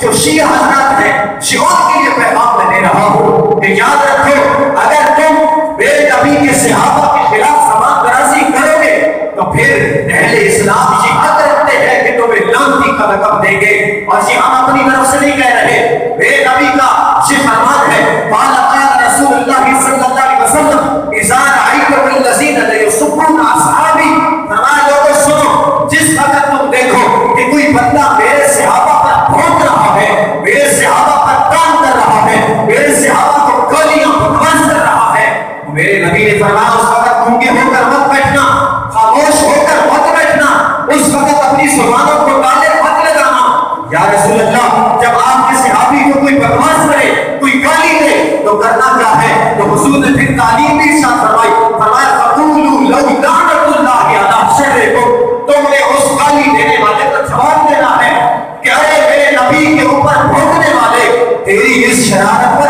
جو شیعہ حضرات ہیں، شیعوں کے لیے پیغام میں دے رہا ہوں کہ یاد رکھو، اگر تم میرے نبی کے صحابہ کے خلاف سامان درازی کرو گے تو پھر اہل اسلام شہادت رکھتے ہیں کہ تمہیں لعنتی کا لقب دیں گے. اور یہ ہم اپنی طرف سے نہیں کہہ رہے، میرے نبی کا یہ فرمان ہے، قال قال رسول اللہ صلی اللہ علیہ وسلم اذا رأيتم الذين يسبون اصحابي، فرمایا لوگوں سنو، جس وقت تم دیکھو کہ کوئی بندہ میرے صحابہ پر بھونک رہا ہے، میرے صحابہ پر کام کر رہا ہے، میرے صحابہ کو گالیاں بکواس کر رہا ہے، میرے نبی نے فرمایا اس وقت گونگے ہو کر مت بیٹھنا، خاموش ہو کر مت بیٹھنا، اس وقت اپنی زبانوں کو تالے مت لگانا. یا رسول اللہ، جب آپ کے صحابی کو کوئی بکواس کرے، کوئی گالی دے تو کرنا کیا ہے؟ تو حضور نے پھر تعلیم بھی ارشاد فرمائی، فرمایا فقولوا لو لعنت اللہ علی شرکم، تم نے اس گالی دینے والے کو جواب دینا ہے کہ ارے میرے نبی کے اوپر بھونکنے والے، تیری اس شرارت پر